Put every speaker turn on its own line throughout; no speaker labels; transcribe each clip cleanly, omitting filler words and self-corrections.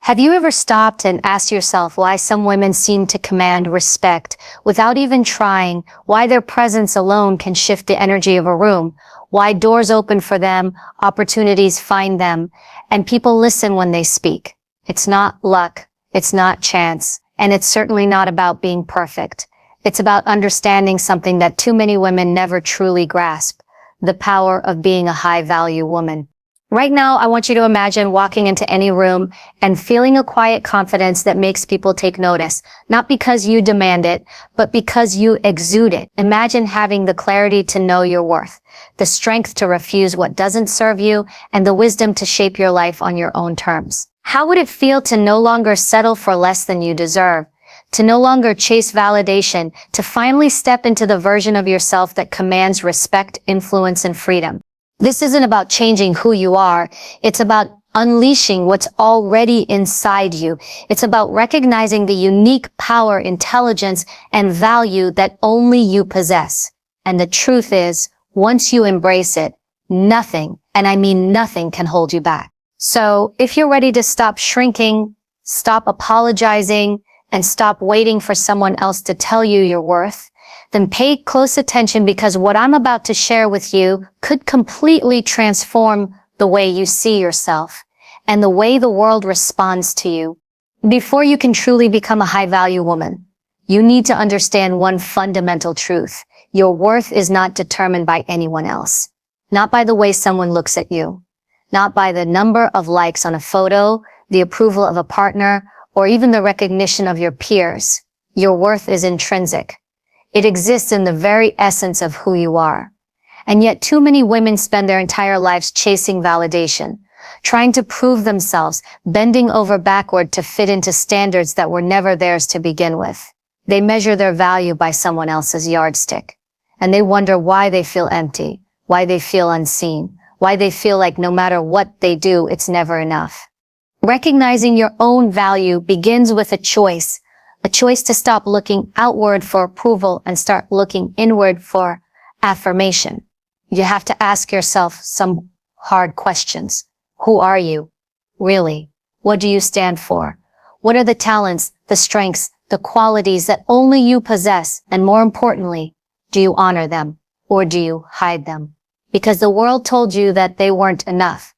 Have you ever stopped and asked yourself why some women seem to command respect without even trying, why their presence alone can shift the energy of a room, why doors open for them, opportunities find them, and people listen when they speak? It's not luck, it's not chance, and it's certainly not about being perfect. It's about understanding something that too many women never truly grasp: the power of being a high-value woman. Right now, I want you to imagine walking into any room and feeling a quiet confidence that makes people take notice, not because you demand it, but because you exude it. Imagine having the clarity to know your worth, the strength to refuse what doesn't serve you, and the wisdom to shape your life on your own terms. How would it feel to no longer settle for less than you deserve, to no longer chase validation, to finally step into the version of yourself that commands respect, influence, and freedom? This isn't about changing who you are. It's about unleashing what's already inside you. It's about recognizing the unique power, intelligence, and value that only you possess. And the truth is, once you embrace it, nothing, and I mean nothing, can hold you back. So if you're ready to stop shrinking, stop apologizing, and stop waiting for someone else to tell you your worth, then pay close attention, because what I'm about to share with you could completely transform the way you see yourself and the way the world responds to you. Before you can truly become a high-value woman, you need to understand one fundamental truth. Your worth is not determined by anyone else, not by the way someone looks at you, not by the number of likes on a photo, the approval of a partner, or even the recognition of your peers. Your worth is intrinsic. It exists in the very essence of who you are. And yet too many women spend their entire lives chasing validation, trying to prove themselves, bending over backward to fit into standards that were never theirs to begin with. They measure their value by someone else's yardstick, and they wonder why they feel empty, why they feel unseen, why they feel like no matter what they do, it's never enough. Recognizing your own value begins with a choice to stop looking outward for approval and start looking inward for affirmation. You have to ask yourself some hard questions. Who are you? Really? What do you stand for? What are the talents, the strengths, the qualities that only you possess? And more importantly, do you honor them, or do you hide them? Because the world told you that they weren't enough.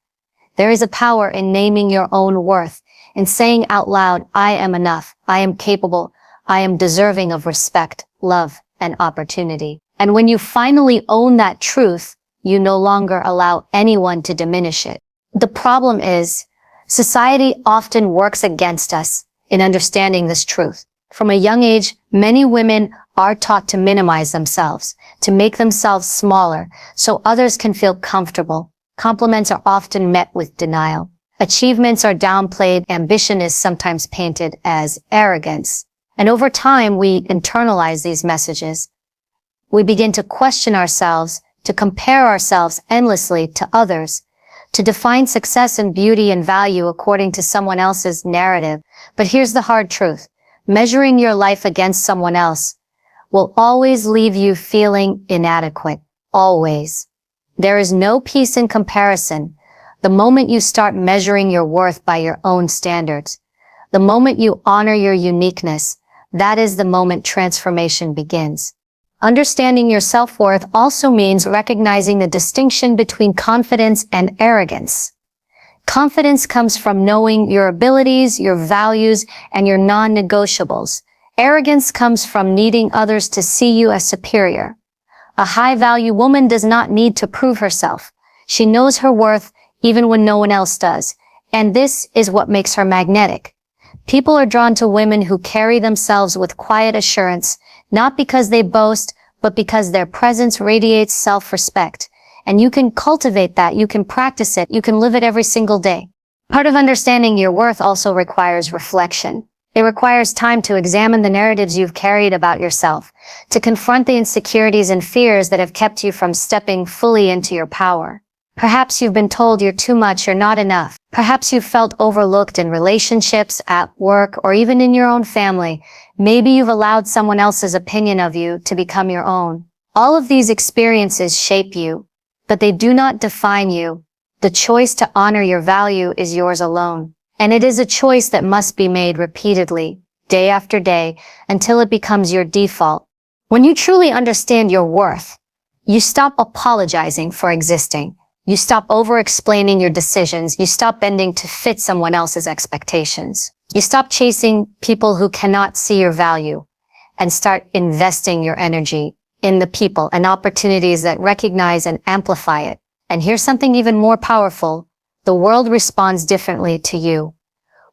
There is a power in naming your own worth, in saying out loud, I am enough, I am capable, I am deserving of respect, love, and opportunity. And when you finally own that truth, you no longer allow anyone to diminish it. The problem is, society often works against us in understanding this truth. From a young age, many women are taught to minimize themselves, to make themselves smaller, so others can feel comfortable. Compliments are often met with denial. Achievements are downplayed. Ambition is sometimes painted as arrogance. And over time, we internalize these messages. We begin to question ourselves, to compare ourselves endlessly to others, to define success and beauty and value according to someone else's narrative. But here's the hard truth. Measuring your life against someone else will always leave you feeling inadequate. Always. There is no peace in comparison. The moment you start measuring your worth by your own standards, the moment you honor your uniqueness, that is the moment transformation begins. Understanding your self-worth also means recognizing the distinction between confidence and arrogance. Confidence comes from knowing your abilities, your values, and your non-negotiables. Arrogance comes from needing others to see you as superior. A high-value woman does not need to prove herself. She knows her worth even when no one else does. And this is what makes her magnetic. People are drawn to women who carry themselves with quiet assurance, not because they boast, but because their presence radiates self-respect. And you can cultivate that, you can practice it, you can live it every single day. Part of understanding your worth also requires reflection. It requires time to examine the narratives you've carried about yourself, to confront the insecurities and fears that have kept you from stepping fully into your power. Perhaps you've been told you're too much, you're not enough. Perhaps you've felt overlooked in relationships, at work, or even in your own family. Maybe you've allowed someone else's opinion of you to become your own. All of these experiences shape you, but they do not define you. The choice to honor your value is yours alone. And it is a choice that must be made repeatedly, day after day, until it becomes your default. When you truly understand your worth, you stop apologizing for existing. You stop over-explaining your decisions. You stop bending to fit someone else's expectations. You stop chasing people who cannot see your value and start investing your energy in the people and opportunities that recognize and amplify it. And here's something even more powerful. The world responds differently to you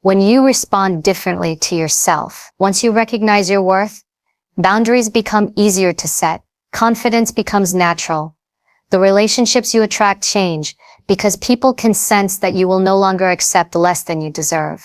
when you respond differently to yourself. Once you recognize your worth, boundaries become easier to set. Confidence becomes natural. The relationships you attract change because people can sense that you will no longer accept less than you deserve.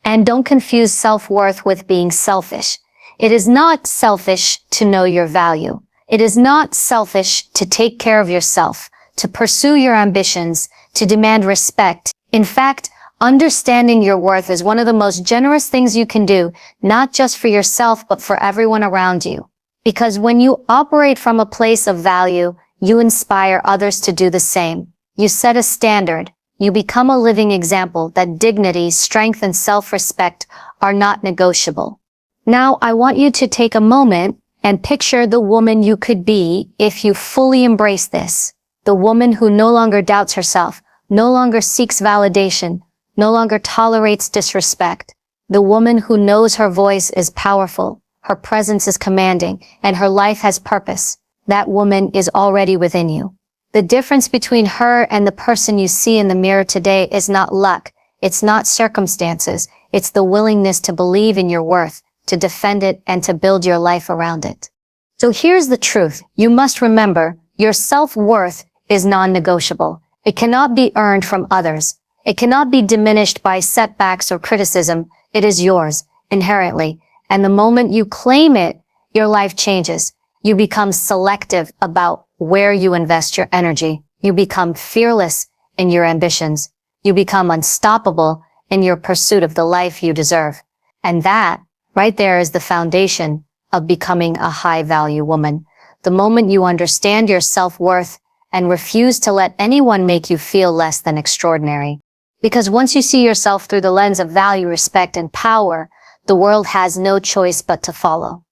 And don't confuse self-worth with being selfish. It is not selfish to know your value. It is not selfish to take care of yourself, to pursue your ambitions, to demand respect. In fact, understanding your worth is one of the most generous things you can do, not just for yourself, but for everyone around you. Because when you operate from a place of value, you inspire others to do the same. You set a standard. You become a living example that dignity, strength, and self-respect are not negotiable. Now, I want you to take a moment and picture the woman you could be if you fully embrace this. The woman who no longer doubts herself, no longer seeks validation, no longer tolerates disrespect. The woman who knows her voice is powerful, her presence is commanding, and her life has purpose. That woman is already within you. The difference between her and the person you see in the mirror today is not luck. It's not circumstances. It's the willingness to believe in your worth, to defend it, and to build your life around it. So here's the truth. You must remember, your self-worth is non-negotiable. It cannot be earned from others. It cannot be diminished by setbacks or criticism. It is yours, inherently. And the moment you claim it, your life changes. You become selective about where you invest your energy. You become fearless in your ambitions. You become unstoppable in your pursuit of the life you deserve. And that, right there, is the foundation of becoming a high-value woman. The moment you understand your self-worth and refuse to let anyone make you feel less than extraordinary. Because once you see yourself through the lens of value, respect, and power, the world has no choice but to follow.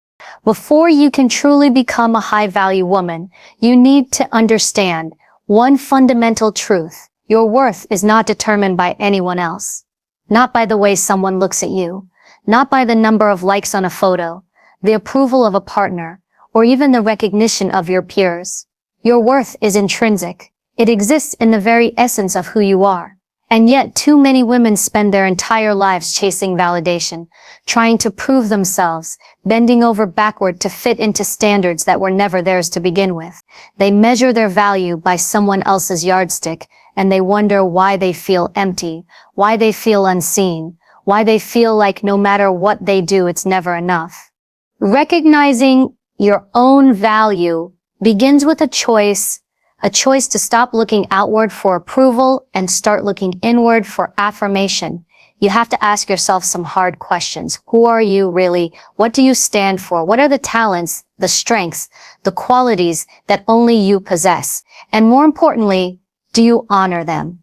Before you can truly become a high-value woman, you need to understand one fundamental truth. Your worth is not determined by anyone else. Not by the way someone looks at you, not by the number of likes on a photo, the approval of a partner, or even the recognition of your peers. Your worth is intrinsic. It exists in the very essence of who you are. And yet, too many women spend their entire lives chasing validation, trying to prove themselves, bending over backward to fit into standards that were never theirs to begin with. They measure their value by someone else's yardstick, and they wonder why they feel empty, why they feel unseen, why they feel like no matter what they do, it's never enough. Recognizing your own value begins with a choice to stop looking outward for approval and start looking inward for affirmation. You have to ask yourself some hard questions. Who are you really? What do you stand for? What are the talents, the strengths, the qualities that only you possess? And more importantly, do you honor them?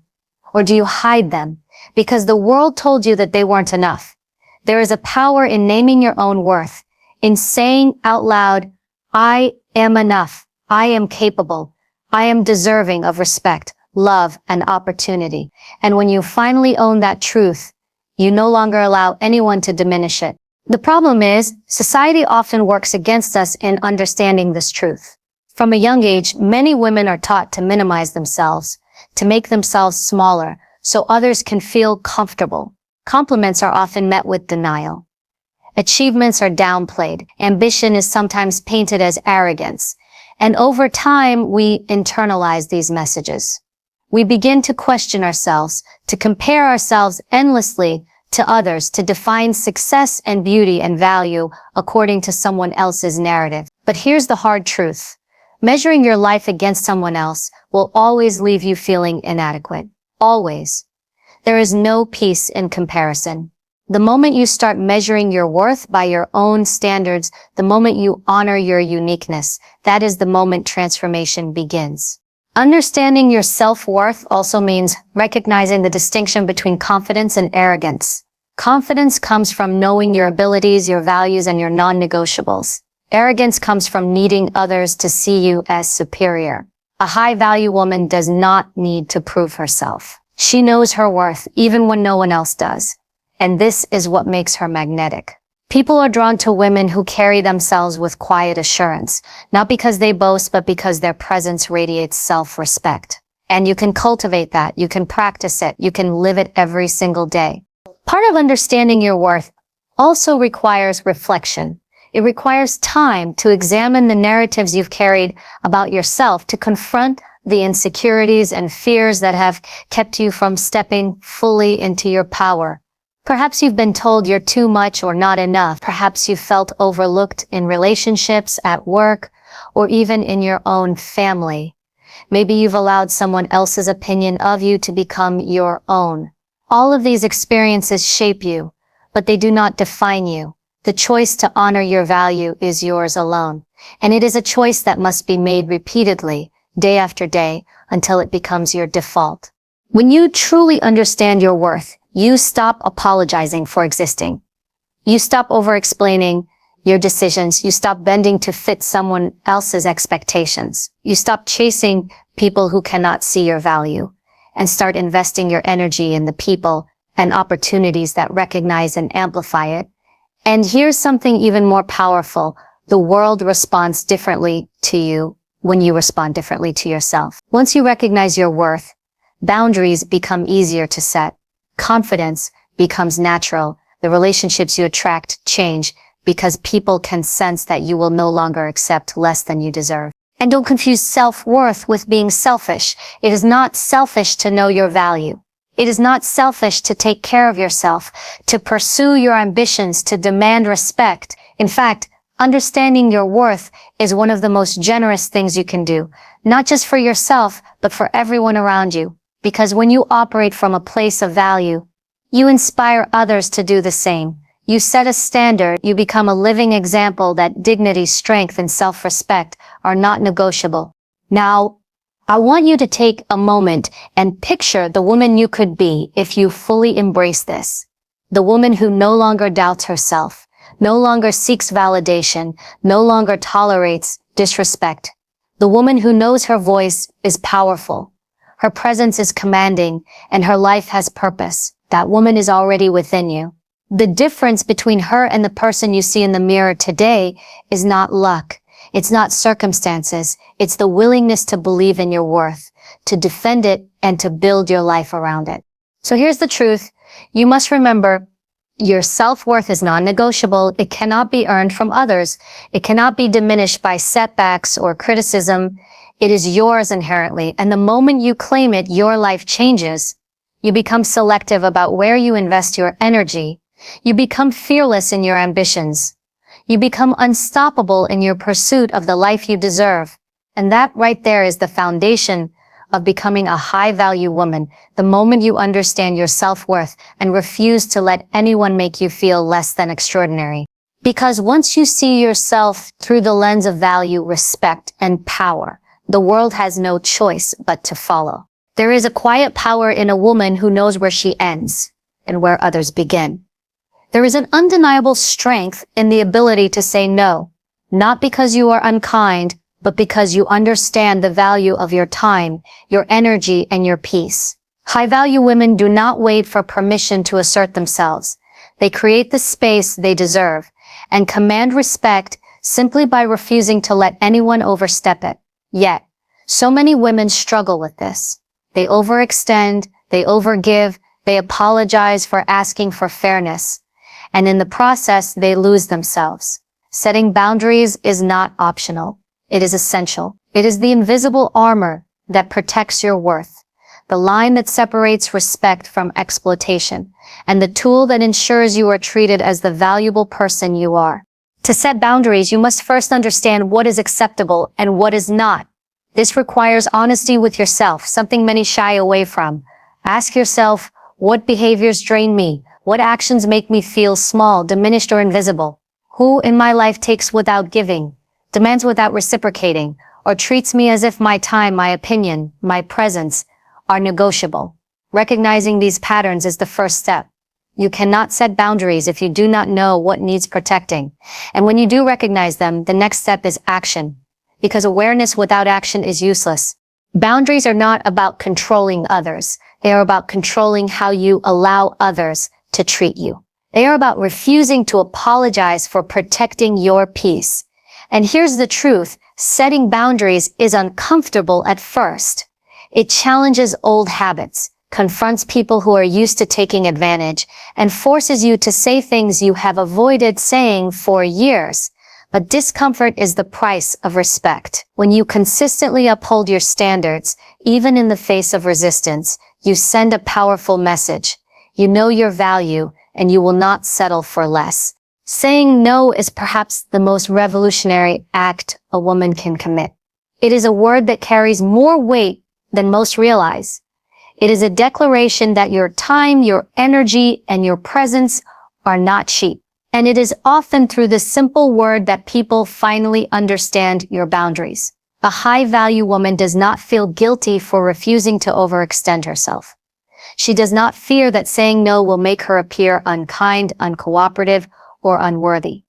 Or do you hide them? Because the world told you that they weren't enough. There is a power in naming your own worth, in saying out loud, I am enough. I am capable. I am deserving of respect, love, and opportunity. And when you finally own that truth, you no longer allow anyone to diminish it. The problem is, society often works against us in understanding this truth. From a young age, many women are taught to minimize themselves, to make themselves smaller, so others can feel comfortable. Compliments are often met with denial. Achievements are downplayed. Ambition is sometimes painted as arrogance. And over time, we internalize these messages. We begin to question ourselves, to compare ourselves endlessly to others, to define success and beauty and value according to someone else's narrative. But here's the hard truth. Measuring your life against someone else will always leave you feeling inadequate. Always. There is no peace in comparison. The moment you start measuring your worth by your own standards, the moment you honor your uniqueness, that is the moment transformation begins. Understanding your self-worth also means recognizing the distinction between confidence and arrogance. Confidence comes from knowing your abilities, your values, and your non-negotiables. Arrogance comes from needing others to see you as superior. A high-value woman does not need to prove herself. She knows her worth even when no one else does. And this is what makes her magnetic. People are drawn to women who carry themselves with quiet assurance, not because they boast, but because their presence radiates self-respect. And you can cultivate that, you can practice it, you can live it every single day. Part of understanding your worth also requires reflection. It requires time to examine the narratives you've carried about yourself, to confront the insecurities and fears that have kept you from stepping fully into your power. Perhaps you've been told you're too much or not enough. Perhaps you felt overlooked in relationships, at work, or even in your own family. Maybe you've allowed someone else's opinion of you to become your own. All of these experiences shape you, but they do not define you. The choice to honor your value is yours alone, and it is a choice that must be made repeatedly, day after day, until it becomes your default. When you truly understand your worth, you stop apologizing for existing. You stop over-explaining your decisions. You stop bending to fit someone else's expectations. You stop chasing people who cannot see your value, and start investing your energy in the people and opportunities that recognize and amplify it. And here's something even more powerful. The world responds differently to you when you respond differently to yourself. Once you recognize your worth, boundaries become easier to set. Confidence becomes natural. The relationships you attract change because people can sense that you will no longer accept less than you deserve. And don't confuse self-worth with being selfish. It is not selfish to know your value. It is not selfish to take care of yourself, to pursue your ambitions, to demand respect. In fact, understanding your worth is one of the most generous things you can do, not just for yourself, but for everyone around you. Because when you operate from a place of value, you inspire others to do the same. You set a standard, you become a living example that dignity, strength, and self-respect are not negotiable. Now, I want you to take a moment and picture the woman you could be if you fully embrace this. The woman who no longer doubts herself, no longer seeks validation, no longer tolerates disrespect. The woman who knows her voice is powerful. Her presence is commanding, and her life has purpose. That woman is already within you. The difference between her and the person you see in the mirror today is not luck. It's not circumstances. It's the willingness to believe in your worth, to defend it, and to build your life around it. So here's the truth. You must remember, your self-worth is non-negotiable. It cannot be earned from others. It cannot be diminished by setbacks or criticism. It is yours inherently, and the moment you claim it, your life changes. You become selective about where you invest your energy. You become fearless in your ambitions. You become unstoppable in your pursuit of the life you deserve. And that right there is the foundation of becoming a high-value woman, the moment you understand your self-worth and refuse to let anyone make you feel less than extraordinary. Because once you see yourself through the lens of value, respect, and power, the world has no choice but to follow. There is a quiet power in a woman who knows where she ends and where others begin. There is an undeniable strength in the ability to say no, not because you are unkind, but because you understand the value of your time, your energy, and your peace. High-value women do not wait for permission to assert themselves. They create the space they deserve and command respect simply by refusing to let anyone overstep it. Yet, so many women struggle with this. They overextend, they overgive, they apologize for asking for fairness, and in the process, they lose themselves. Setting boundaries is not optional. It is essential. It is the invisible armor that protects your worth, the line that separates respect from exploitation, and the tool that ensures you are treated as the valuable person you are. To set boundaries, you must first understand what is acceptable and what is not. This requires honesty with yourself, something many shy away from. Ask yourself, what behaviors drain me? What actions make me feel small, diminished, or invisible? Who in my life takes without giving, demands without reciprocating, or treats me as if my time, my opinion, my presence are negotiable. Recognizing these patterns is the first step. You cannot set boundaries if you do not know what needs protecting. And when you do recognize them, the next step is action. Because awareness without action is useless. Boundaries are not about controlling others. They are about controlling how you allow others to treat you. They are about refusing to apologize for protecting your peace. And here's the truth. Setting boundaries is uncomfortable at first. It challenges old habits, confronts people who are used to taking advantage, and forces you to say things you have avoided saying for years. But discomfort is the price of respect. When you consistently uphold your standards, even in the face of resistance, you send a powerful message. You know your value, and you will not settle for less. Saying no is perhaps the most revolutionary act a woman can commit. It is a word that carries more weight than most realize. It is a declaration that your time, your energy, and your presence are not cheap. And it is often through this simple word that people finally understand your boundaries. A high-value woman does not feel guilty for refusing to overextend herself. She does not fear that saying no will make her appear unkind, uncooperative, or unworthy.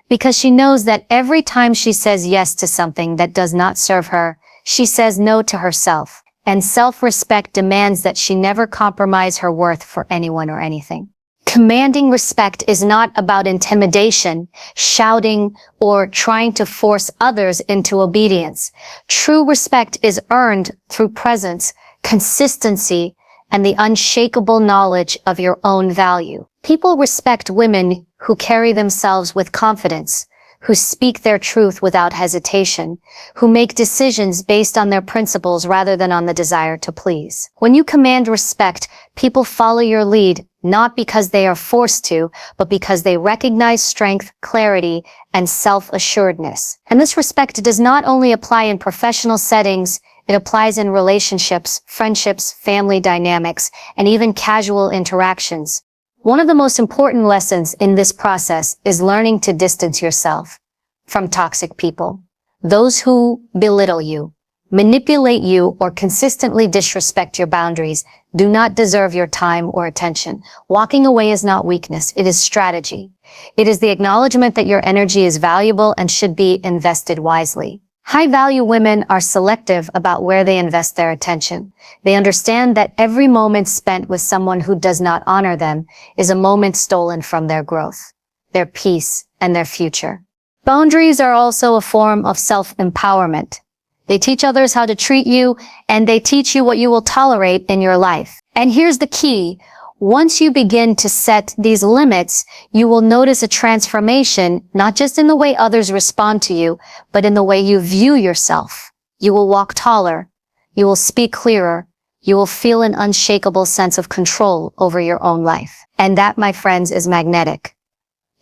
Because she knows that every time she says yes to something that does not serve her, she says no to herself. And self-respect demands that she never compromise her worth for anyone or anything. Commanding respect is not about intimidation, shouting, or trying to force others into obedience. True respect is earned through presence, consistency, and the unshakable knowledge of your own value. People respect women who carry themselves with confidence, who speak their truth without hesitation, who make decisions based on their principles rather than on the desire to please. When you command respect, people follow your lead, not because they are forced to, but because they recognize strength, clarity, and self-assuredness. And this respect does not only apply in professional settings, it applies in relationships, friendships, family dynamics, and even casual interactions. One of the most important lessons in this process is learning to distance yourself from toxic people. Those who belittle you, manipulate you, or consistently disrespect your boundaries do not deserve your time or attention. Walking away is not weakness, it is strategy. It is the acknowledgement that your energy is valuable and should be invested wisely. High-value women are selective about where they invest their attention. They understand that every moment spent with someone who does not honor them is a moment stolen from their growth, their peace, and their future. Boundaries are also a form of self-empowerment. They teach others how to treat you, and they teach you what you will tolerate in your life. And here's the key. Once you begin to set these limits, you will notice a transformation, not just in the way others respond to you, but in the way you view yourself. You will walk taller. You will speak clearer. You will feel an unshakable sense of control over your own life. And that, my friends, is magnetic.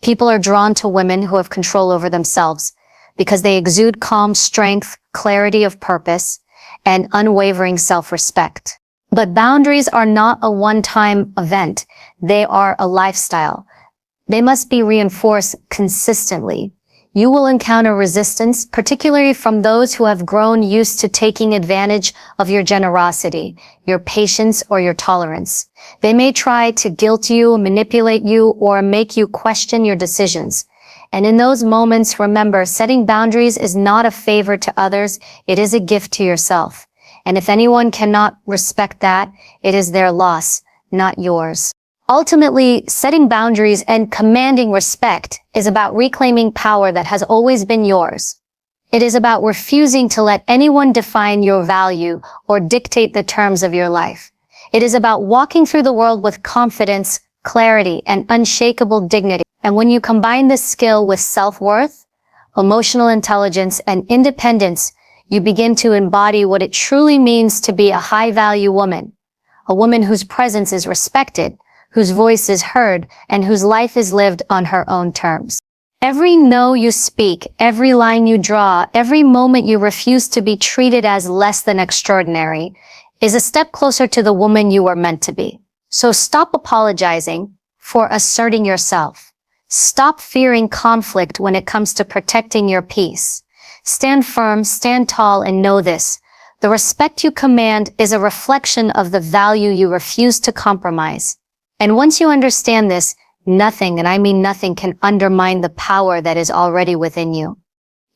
People are drawn to women who have control over themselves because they exude calm strength, clarity of purpose, and unwavering self-respect. But boundaries are not a one-time event. They are a lifestyle. They must be reinforced consistently. You will encounter resistance, particularly from those who have grown used to taking advantage of your generosity, your patience, or your tolerance. They may try to guilt you, manipulate you, or make you question your decisions. And in those moments, remember, setting boundaries is not a favor to others. It is a gift to yourself. And if anyone cannot respect that, it is their loss, not yours. Ultimately, setting boundaries and commanding respect is about reclaiming power that has always been yours. It is about refusing to let anyone define your value or dictate the terms of your life. It is about walking through the world with confidence, clarity, and unshakable dignity. And when you combine this skill with self-worth, emotional intelligence, and independence, you begin to embody what it truly means to be a high-value woman, a woman whose presence is respected, whose voice is heard, and whose life is lived on her own terms. Every no you speak, every line you draw, every moment you refuse to be treated as less than extraordinary is a step closer to the woman you are meant to be. So stop apologizing for asserting yourself. Stop fearing conflict when it comes to protecting your peace. Stand firm, stand tall, and know this. The respect you command is a reflection of the value you refuse to compromise. And once you understand this, nothing, and I mean nothing, can undermine the power that is already within you.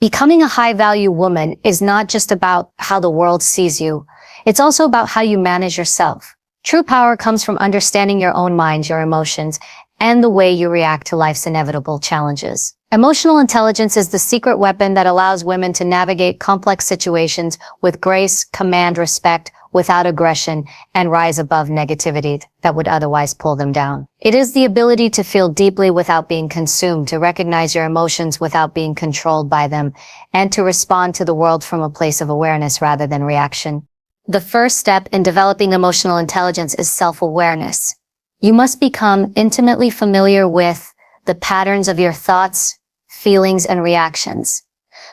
Becoming a high-value woman is not just about how the world sees you. It's also about how you manage yourself. True power comes from understanding your own mind, your emotions, and the way you react to life's inevitable challenges. Emotional intelligence is the secret weapon that allows women to navigate complex situations with grace, command respect, without aggression, and rise above negativity that would otherwise pull them down. It is the ability to feel deeply without being consumed, to recognize your emotions without being controlled by them, and to respond to the world from a place of awareness rather than reaction. The first step in developing emotional intelligence is self-awareness. You must become intimately familiar with the patterns of your thoughts, feelings, and reactions.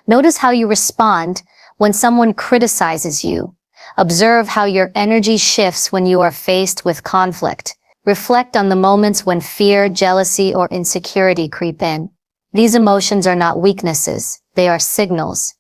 Notice how you respond when someone criticizes you. Observe how your energy shifts when you are faced with conflict. Reflect on the moments when fear, jealousy, or insecurity creep in. These emotions are not weaknesses, they are signals.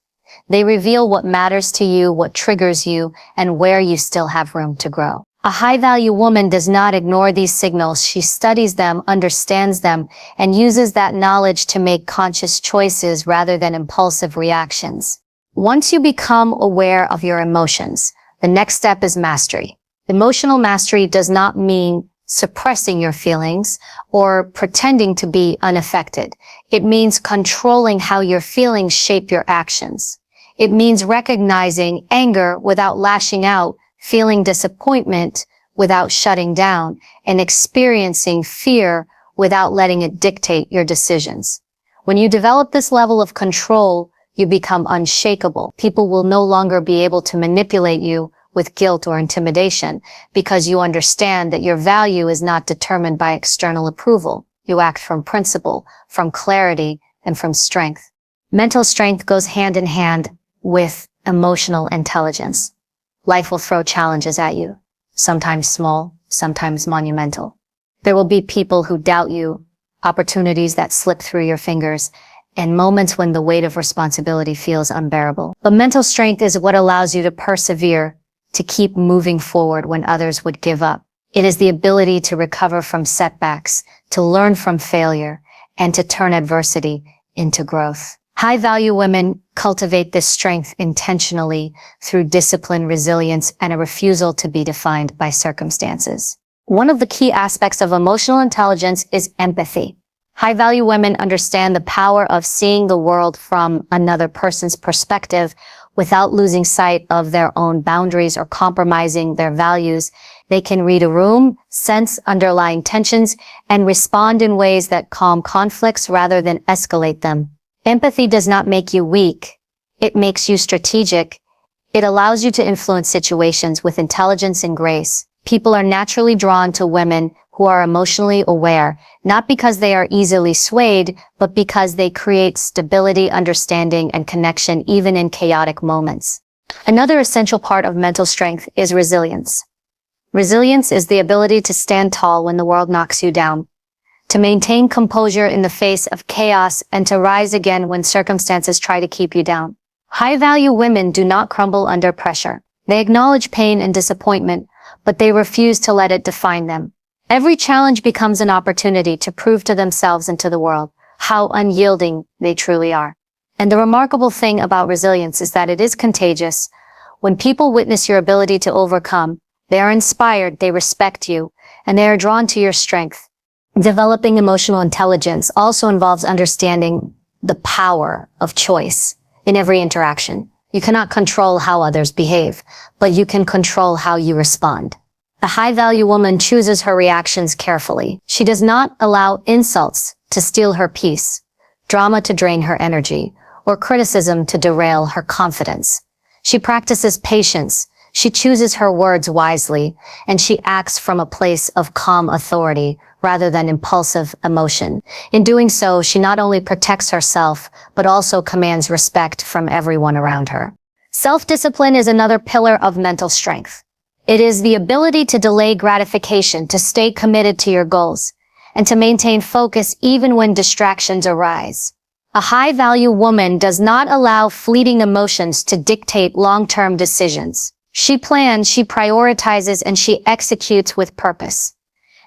They reveal what matters to you, what triggers you, and where you still have room to grow. A high-value woman does not ignore these signals. She studies them, understands them, and uses that knowledge to make conscious choices rather than impulsive reactions. Once you become aware of your emotions, the next step is mastery. Emotional mastery does not mean suppressing your feelings or pretending to be unaffected. It means controlling how your feelings shape your actions. It means recognizing anger without lashing out, feeling disappointment without shutting down, and experiencing fear without letting it dictate your decisions. When you develop this level of control, you become unshakable. People will no longer be able to manipulate you with guilt or intimidation because you understand that your value is not determined by external approval. You act from principle, from clarity, and from strength. Mental strength goes hand in hand with emotional intelligence. Life will throw challenges at you, sometimes small, sometimes monumental. There will be people who doubt you, opportunities that slip through your fingers, and moments when the weight of responsibility feels unbearable. But mental strength is what allows you to persevere, to keep moving forward when others would give up. It is the ability to recover from setbacks, to learn from failure, and to turn adversity into growth. High-value women cultivate this strength intentionally through discipline, resilience, and a refusal to be defined by circumstances. One of the key aspects of emotional intelligence is empathy. High-value women understand the power of seeing the world from another person's perspective without losing sight of their own boundaries or compromising their values. They can read a room, sense underlying tensions, and respond in ways that calm conflicts rather than escalate them. Empathy does not make you weak. It makes you strategic. It allows you to influence situations with intelligence and grace. People are naturally drawn to women who are emotionally aware, not because they are easily swayed, but because they create stability, understanding, and connection even in chaotic moments. Another essential part of mental strength is resilience. Resilience is the ability to stand tall when the world knocks you down, to maintain composure in the face of chaos, and to rise again when circumstances try to keep you down. High-value women do not crumble under pressure. They acknowledge pain and disappointment, but they refuse to let it define them. Every challenge becomes an opportunity to prove to themselves and to the world how unyielding they truly are. And the remarkable thing about resilience is that it is contagious. When people witness your ability to overcome, they are inspired, they respect you, and they are drawn to your strength. Developing emotional intelligence also involves understanding the power of choice in every interaction. You cannot control how others behave, but you can control how you respond. A high-value woman chooses her reactions carefully. She does not allow insults to steal her peace, drama to drain her energy, or criticism to derail her confidence. She practices patience. She chooses her words wisely, and she acts from a place of calm authority rather than impulsive emotion. In doing so, she not only protects herself, but also commands respect from everyone around her. Self-discipline is another pillar of mental strength. It is the ability to delay gratification, to stay committed to your goals, and to maintain focus even when distractions arise. A high-value woman does not allow fleeting emotions to dictate long-term decisions. She plans, she prioritizes, and she executes with purpose.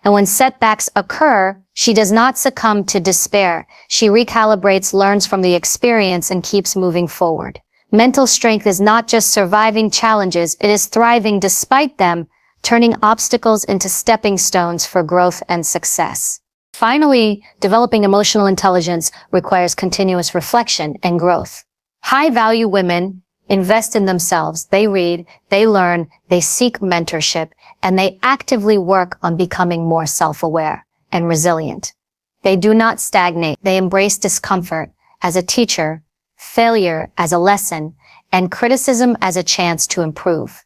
And when setbacks occur, she does not succumb to despair. She recalibrates, learns from the experience, and keeps moving forward. Mental strength is not just surviving challenges, it is thriving despite them, turning obstacles into stepping stones for growth and success. Finally, developing emotional intelligence requires continuous reflection and growth. High-value women invest in themselves. They read, they learn, they seek mentorship, and they actively work on becoming more self-aware and resilient. They do not stagnate. They embrace discomfort as a teacher, failure as a lesson, and criticism as a chance to improve.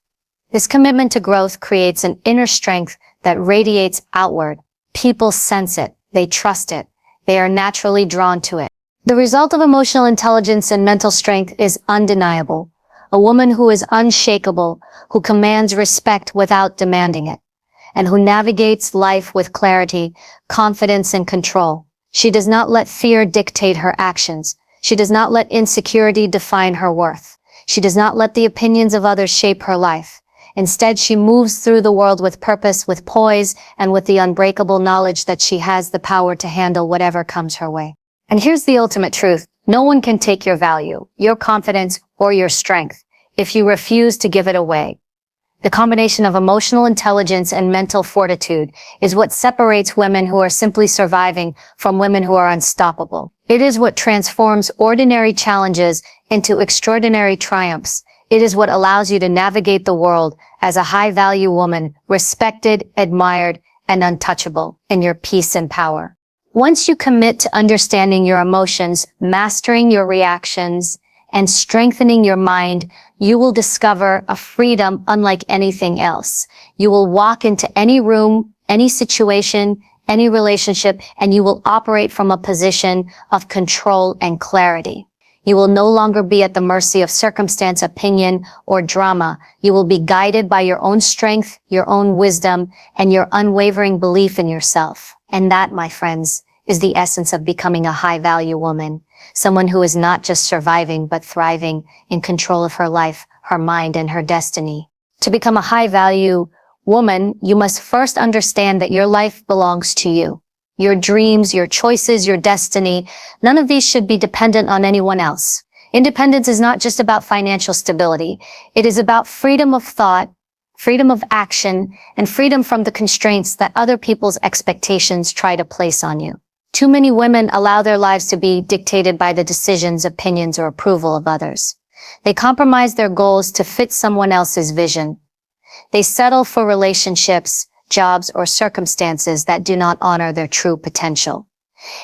This commitment to growth creates an inner strength that radiates outward. People sense it. They trust it. They are naturally drawn to it. The result of emotional intelligence and mental strength is undeniable. A woman who is unshakable, who commands respect without demanding it, and who navigates life with clarity, confidence, and control. She does not let fear dictate her actions. She does not let insecurity define her worth. She does not let the opinions of others shape her life. Instead, she moves through the world with purpose, with poise, and with the unbreakable knowledge that she has the power to handle whatever comes her way. And here's the ultimate truth. No one can take your value, your confidence, or your strength if you refuse to give it away. The combination of emotional intelligence and mental fortitude is what separates women who are simply surviving from women who are unstoppable. It is what transforms ordinary challenges into extraordinary triumphs. It is what allows you to navigate the world as a high-value woman, respected, admired, and untouchable in your peace and power. Once you commit to understanding your emotions, mastering your reactions, and strengthening your mind, you will discover a freedom unlike anything else. You will walk into any room, any situation, any relationship, and you will operate from a position of control and clarity. You will no longer be at the mercy of circumstance, opinion, or drama. You will be guided by your own strength, your own wisdom, and your unwavering belief in yourself. And that, my friends, is the essence of becoming a high-value woman. Someone who is not just surviving, but thriving, in control of her life, her mind, and her destiny. To become a high-value woman, you must first understand that your life belongs to you. Your dreams, your choices, your destiny, none of these should be dependent on anyone else. Independence is not just about financial stability. It is about freedom of thought, freedom of action, and freedom from the constraints that other people's expectations try to place on you. Too many women allow their lives to be dictated by the decisions, opinions, or approval of others. They compromise their goals to fit someone else's vision. They settle for relationships, jobs, or circumstances that do not honor their true potential.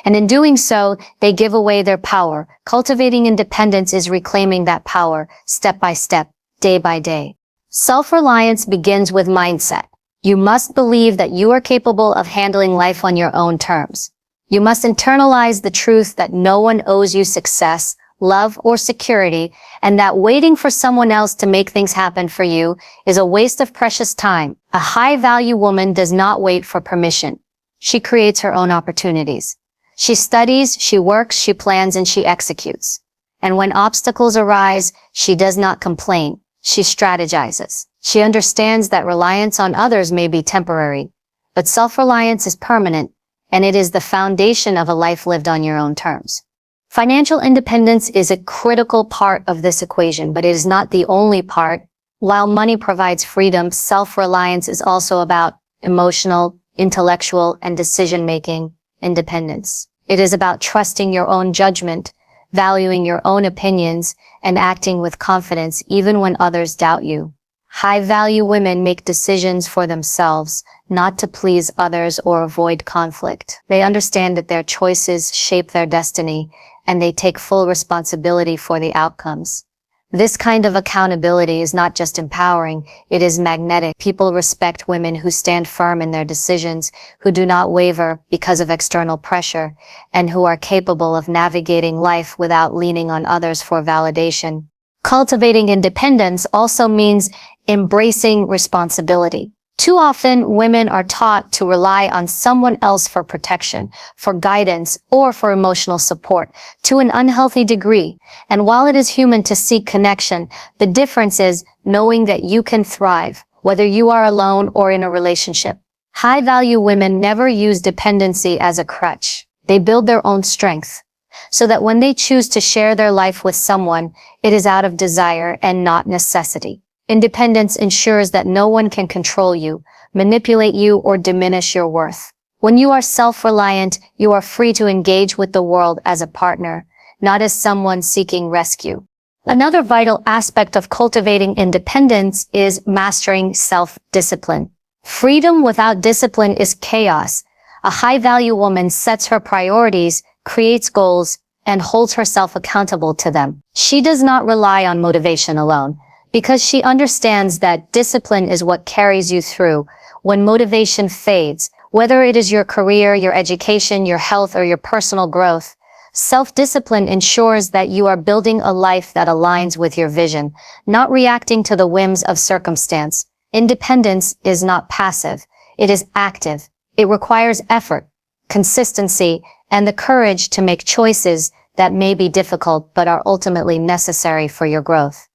And in doing so, they give away their power. Cultivating independence is reclaiming that power, step by step, day by day. Self-reliance begins with mindset. You must believe that you are capable of handling life on your own terms. You must internalize the truth that no one owes you success, love, or security, and that waiting for someone else to make things happen for you is a waste of precious time. A high-value woman does not wait for permission. She creates her own opportunities. She studies, she works, she plans, and she executes. And when obstacles arise, she does not complain. She strategizes. She understands that reliance on others may be temporary, but self-reliance is permanent, and it is the foundation of a life lived on your own terms. Financial independence is a critical part of this equation, but it is not the only part. While money provides freedom, self-reliance is also about emotional, intellectual, and decision-making independence. It is about trusting your own judgment, valuing your own opinions, and acting with confidence even when others doubt you. High-value women make decisions for themselves, not to please others or avoid conflict. They understand that their choices shape their destiny, and they take full responsibility for the outcomes. This kind of accountability is not just empowering, it is magnetic. People respect women who stand firm in their decisions, who do not waver because of external pressure, and who are capable of navigating life without leaning on others for validation. Cultivating independence also means embracing responsibility. Too often, women are taught to rely on someone else for protection, for guidance, or for emotional support, to an unhealthy degree. And while it is human to seek connection, the difference is knowing that you can thrive, whether you are alone or in a relationship. High-value women never use dependency as a crutch. They build their own strength, so that when they choose to share their life with someone, it is out of desire and not necessity. Independence ensures that no one can control you, manipulate you, or diminish your worth. When you are self-reliant, you are free to engage with the world as a partner, not as someone seeking rescue. Another vital aspect of cultivating independence is mastering self-discipline. Freedom without discipline is chaos. A high-value woman sets her priorities, creates goals, and holds herself accountable to them. She does not rely on motivation alone, because she understands that discipline is what carries you through when motivation fades. Whether it is your career, your education, your health, or your personal growth, self-discipline ensures that you are building a life that aligns with your vision, not reacting to the whims of circumstance. Independence is not passive. It is active. It requires effort, consistency, and the courage to make choices that may be difficult but are ultimately necessary for your growth.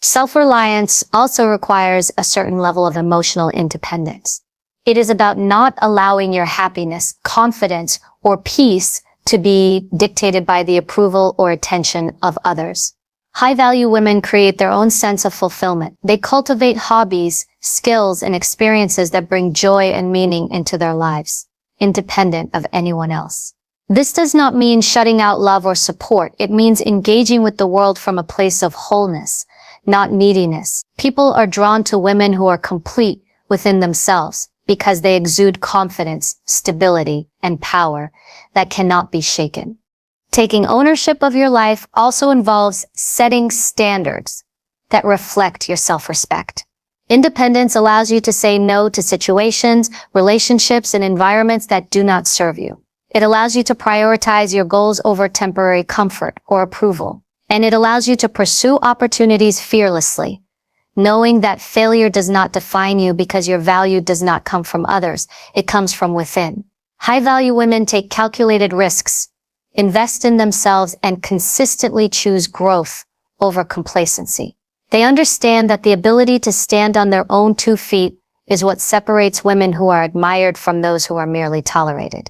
Self-reliance also requires a certain level of emotional independence. It is about not allowing your happiness, confidence, or peace to be dictated by the approval or attention of others. High-value women create their own sense of fulfillment. They cultivate hobbies, skills, and experiences that bring joy and meaning into their lives, independent of anyone else. This does not mean shutting out love or support. It means engaging with the world from a place of wholeness, not neediness. People are drawn to women who are complete within themselves because they exude confidence, stability, and power that cannot be shaken. Taking ownership of your life also involves setting standards that reflect your self-respect. Independence allows you to say no to situations, relationships, and environments that do not serve you. It allows you to prioritize your goals over temporary comfort or approval. And it allows you to pursue opportunities fearlessly, knowing that failure does not define you because your value does not come from others. It comes from within. High-value women take calculated risks, invest in themselves, and consistently choose growth over complacency. They understand that the ability to stand on their own 2 feet is what separates women who are admired from those who are merely tolerated.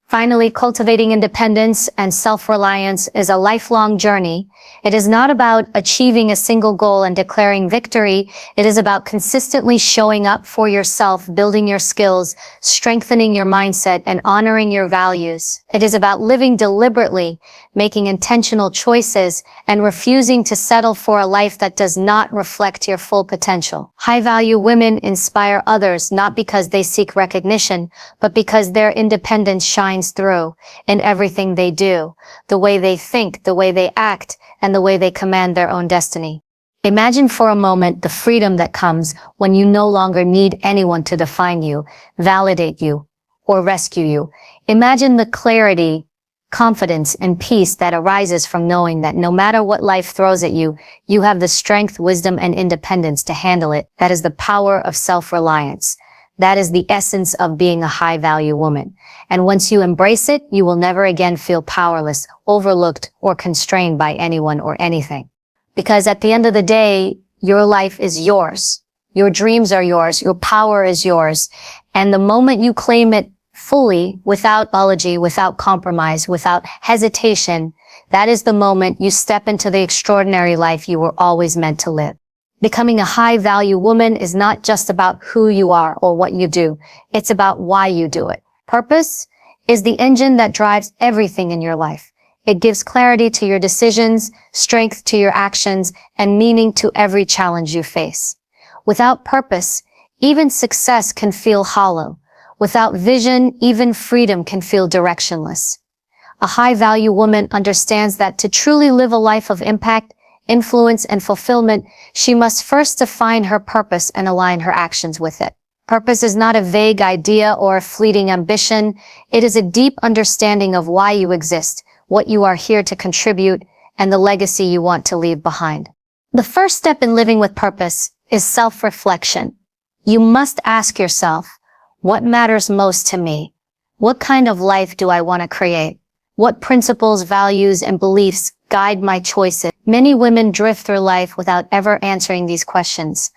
Finally, cultivating independence and self-reliance is a lifelong journey. It is not about achieving a single goal and declaring victory. It is about consistently showing up for yourself, building your skills, strengthening your mindset, and honoring your values. It is about living deliberately, making intentional choices, and refusing to settle for a life that does not reflect your full potential. High-value women inspire others not because they seek recognition, but because their independence shines through in everything they do, the way they think, the way they act, and the way they command their own destiny. Imagine for a moment the freedom that comes when you no longer need anyone to define you, validate you, or rescue you. Imagine the clarity, confidence, and peace that arises from knowing that no matter what life throws at you, you have the strength, wisdom, and independence to handle it. That is the power of self-reliance. That is the essence of being a high-value woman. And once you embrace it, you will never again feel powerless, overlooked, or constrained by anyone or anything. Because at the end of the day, your life is yours. Your dreams are yours. Your power is yours. And the moment you claim it fully, without apology, without compromise, without hesitation, that is the moment you step into the extraordinary life you were always meant to live. Becoming a high-value woman is not just about who you are or what you do. It's about why you do it. Purpose is the engine that drives everything in your life. It gives clarity to your decisions, strength to your actions, and meaning to every challenge you face. Without purpose, even success can feel hollow. Without vision, even freedom can feel directionless. A high-value woman understands that to truly live a life of impact, influence, and fulfillment, she must first define her purpose and align her actions with it. Purpose is not a vague idea or a fleeting ambition. It is a deep understanding of why you exist, what you are here to contribute, and the legacy you want to leave behind. The first step in living with purpose is self-reflection. You must ask yourself, what matters most to me? What kind of life do I want to create? What principles, values, and beliefs guide my choices? Many women drift through life without ever answering these questions.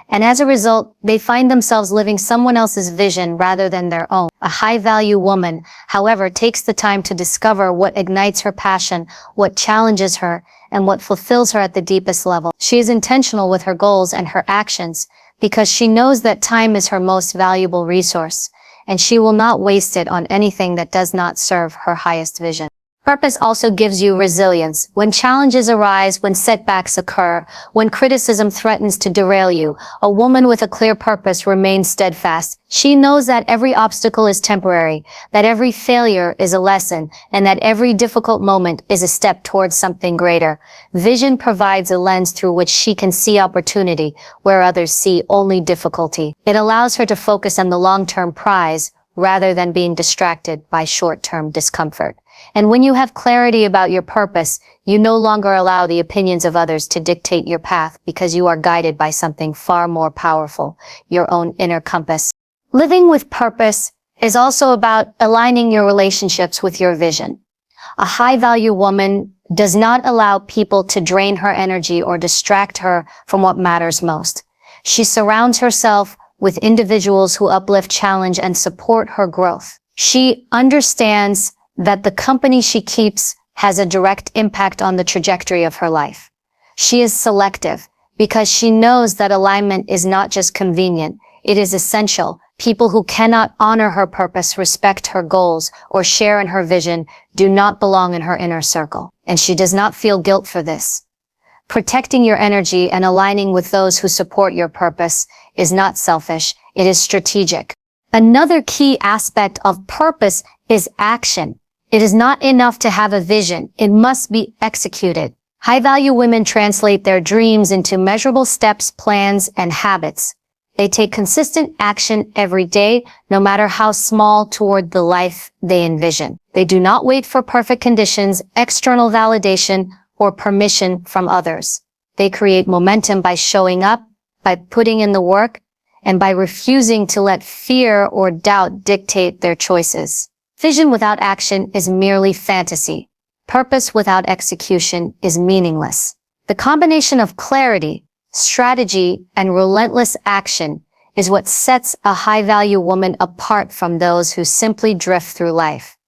And as a result, they find themselves living someone else's vision rather than their own. A high-value woman, however, takes the time to discover what ignites her passion, what challenges her, and what fulfills her at the deepest level. She is intentional with her goals and her actions because she knows that time is her most valuable resource, and she will not waste it on anything that does not serve her highest vision. Purpose also gives you resilience. When challenges arise, when setbacks occur, when criticism threatens to derail you, a woman with a clear purpose remains steadfast. She knows that every obstacle is temporary, that every failure is a lesson, and that every difficult moment is a step towards something greater. Vision provides a lens through which she can see opportunity where others see only difficulty. It allows her to focus on the long-term prize rather than being distracted by short-term discomfort. And when you have clarity about your purpose, you no longer allow the opinions of others to dictate your path because you are guided by something far more powerful, your own inner compass. Living with purpose is also about aligning your relationships with your vision. A high-value woman does not allow people to drain her energy or distract her from what matters most. She surrounds herself with individuals who uplift, challenge, and support her growth. She understands that the company she keeps has a direct impact on the trajectory of her life. She is selective because she knows that alignment is not just convenient, it is essential. People who cannot honor her purpose, respect her goals, or share in her vision do not belong in her inner circle, and she does not feel guilt for this. Protecting your energy and aligning with those who support your purpose is not selfish, it is strategic. Another key aspect of purpose is action. It is not enough to have a vision, it must be executed. High-value women translate their dreams into measurable steps, plans, and habits. They take consistent action every day, no matter how small, toward the life they envision. They do not wait for perfect conditions, external validation, or permission from others. They create momentum by showing up, by putting in the work, and by refusing to let fear or doubt dictate their choices. Vision without action is merely fantasy. Purpose without execution is meaningless. The combination of clarity, strategy, and relentless action is what sets a high-value woman apart from those who simply drift through life.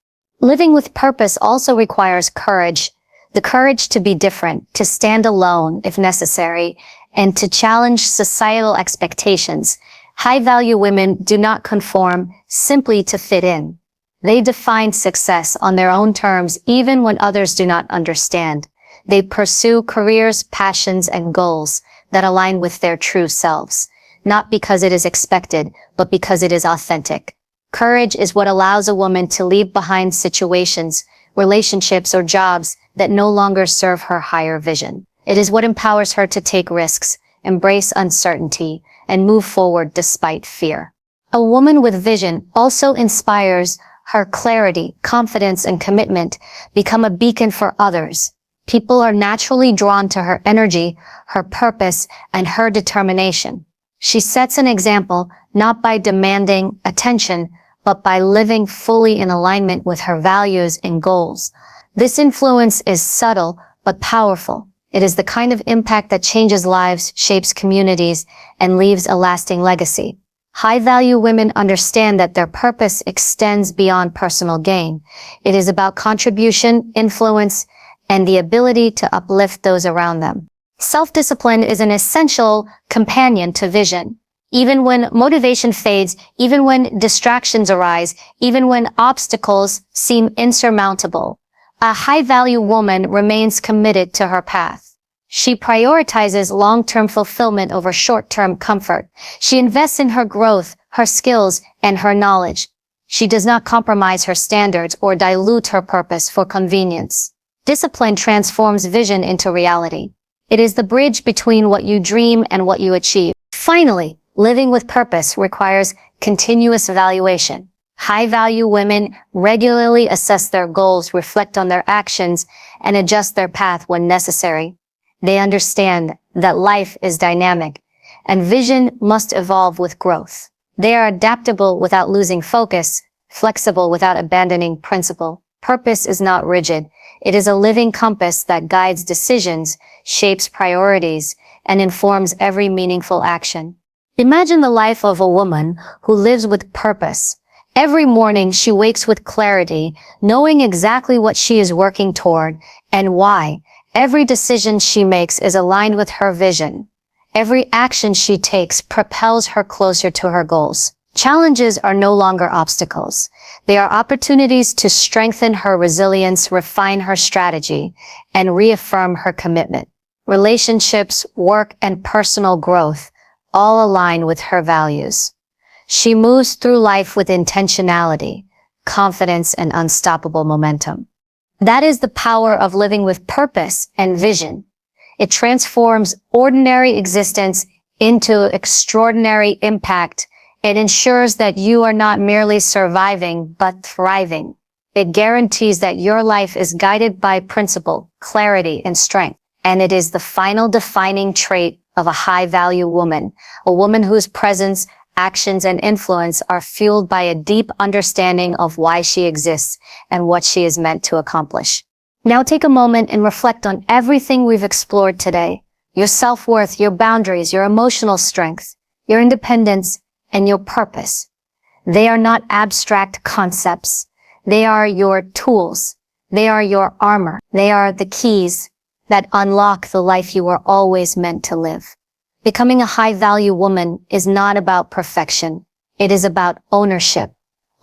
Living with purpose also requires courage, the courage to be different, to stand alone if necessary, and to challenge societal expectations. High-value women do not conform simply to fit in. They define success on their own terms even when others do not understand. They pursue careers, passions, and goals that align with their true selves, not because it is expected, but because it is authentic. Courage is what allows a woman to leave behind situations, relationships, or jobs that no longer serve her higher vision. It is what empowers her to take risks, embrace uncertainty, and move forward despite fear. A woman with vision also inspires. Her clarity, confidence, and commitment become a beacon for others. People are naturally drawn to her energy, her purpose, and her determination. She sets an example not by demanding attention, but by living fully in alignment with her values and goals. This influence is subtle but powerful. It is the kind of impact that changes lives, shapes communities, and leaves a lasting legacy. High-value women understand that their purpose extends beyond personal gain. It is about contribution, influence, and the ability to uplift those around them. Self-discipline is an essential companion to vision. Even when motivation fades, even when distractions arise, even when obstacles seem insurmountable, a high-value woman remains committed to her path. She prioritizes long-term fulfillment over short-term comfort. She invests in her growth, her skills, and her knowledge. She does not compromise her standards or dilute her purpose for convenience. Discipline transforms vision into reality. It is the bridge between what you dream and what you achieve. Finally, living with purpose requires continuous evaluation. High-value women regularly assess their goals, reflect on their actions, and adjust their path when necessary. They understand that life is dynamic and vision must evolve with growth. They are adaptable without losing focus, flexible without abandoning principle. Purpose is not rigid. It is a living compass that guides decisions, shapes priorities, and informs every meaningful action. Imagine the life of a woman who lives with purpose. Every morning she wakes with clarity, knowing exactly what she is working toward and why. Every decision she makes is aligned with her vision. Every action she takes propels her closer to her goals. Challenges are no longer obstacles. They are opportunities to strengthen her resilience, refine her strategy, and reaffirm her commitment. Relationships, work, and personal growth all align with her values. She moves through life with intentionality, confidence, and unstoppable momentum. That is the power of living with purpose and vision. It transforms ordinary existence into extraordinary impact. It ensures that you are not merely surviving, but thriving. It guarantees that your life is guided by principle, clarity, and strength. And it is the final defining trait of a high-value woman, a woman whose presence, actions, and influence are fueled by a deep understanding of why she exists and what she is meant to accomplish. Now take a moment and reflect on everything we've explored today. Your self-worth, your boundaries, your emotional strength, your independence, and your purpose. They are not abstract concepts. They are your tools. They are your armor. They are the keys that unlock the life you were always meant to live. Becoming a high-value woman is not about perfection. It is about ownership.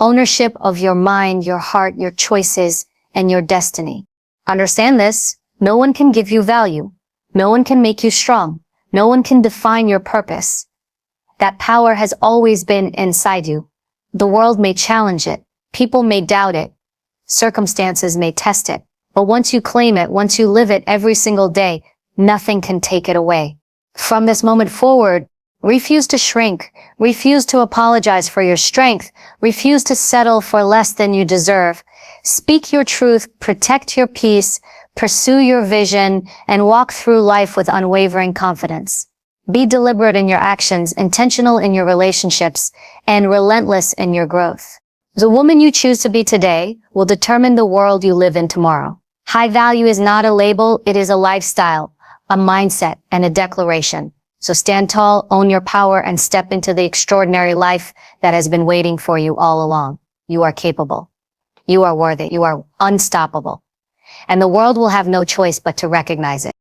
Ownership of your mind, your heart, your choices, and your destiny. Understand this. No one can give you value. No one can make you strong. No one can define your purpose. That power has always been inside you. The world may challenge it. People may doubt it. Circumstances may test it. But once you claim it, once you live it every single day, nothing can take it away. From this moment forward, refuse to shrink. Refuse to apologize for your strength. Refuse to settle for less than you deserve. Speak your truth, protect your peace, pursue your vision, and walk through life with unwavering confidence. Be deliberate in your actions, intentional in your relationships, and relentless in your growth. The woman you choose to be today will determine the world you live in tomorrow. High value is not a label, it is a lifestyle, a mindset, and a declaration. So stand tall, own your power, and step into the extraordinary life that has been waiting for you all along. You are capable. You are worthy. You are unstoppable. And the world will have no choice but to recognize it.